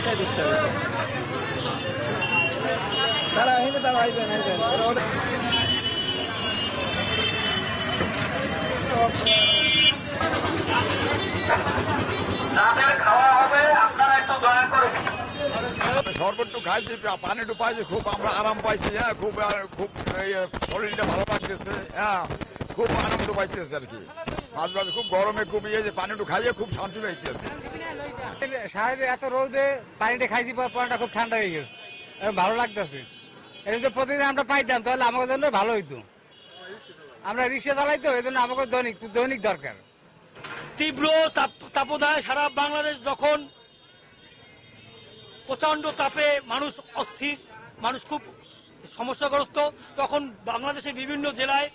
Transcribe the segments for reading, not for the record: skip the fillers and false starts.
পৌঁছাই দিচ্ছে তারা এখানে তারা আইবেন খাওয়া হবে আপনারা একটু দয়া করে শরবত খাইছি, পানি পাইছি, খুব আমরা আরাম পাইছি। হ্যাঁ, খুব খুব শরীরটা ভালো লাগতেছে। হ্যাঁ, খুব আনন্দ পাইতেছে আর কি। মাঝে মাঝে খুব গরমে খুব পানি খাইয়ে খুব শান্তি পাইতেছে। সাহেব এত রোদে পানিটা খাইছি, পানিটা খুব ঠান্ডা হয়ে গেছে, ভালো লাগতেছে। এরকম যে প্রতিদিন আমরা পাইতাম তাহলে আমাদের জন্য ভালো হইতো। আমরা রিক্সা চালাই তো, এই জন্য আমাকে দৈনিক দরকার। তীব্র তাপদায় সারা বাংলাদেশ যখন প্রচন্ড তাপে মানুষ অস্থির, মানুষ খুব সমস্যাগ্রস্ত, তখন বাংলাদেশের বিভিন্ন জেলায়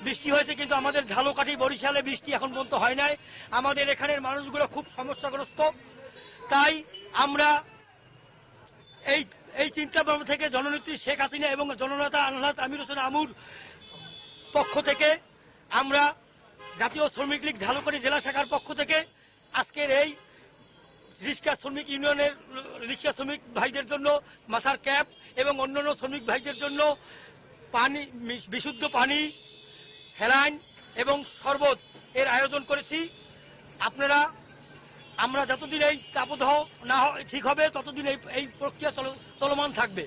বৃষ্টি হয়েছে, কিন্তু আমাদের ঝালকাঠি বরিশালে বৃষ্টি এখন পর্যন্ত হয় নাই। আমাদের এখানের মানুষগুলো খুব সমস্যাগ্রস্ত। তাই আমরা এই চিন্তা ভাবনা থেকে জননেত্রী শেখ হাসিনা এবং জননেতা আলহাজ আমির হোসেন আমুর পক্ষ থেকে আমরা জাতীয় শ্রমিক লীগ ঝালকাঠি জেলা শাখার পক্ষ থেকে আজকের এই রিক্সা শ্রমিক ইউনিয়নের রিক্সা শ্রমিক ভাইদের জন্য মাথার ক্যাপ এবং অন্যান্য শ্রমিক ভাইদের জন্য পানি, বিশুদ্ধ পানি, স্যালাইন এবং শরবত এর আয়োজন করেছি। আমরা যতদিন এই তাপদাহ না ঠিক হবে ততদিন এই প্রক্রিয়া চলমান থাকবে।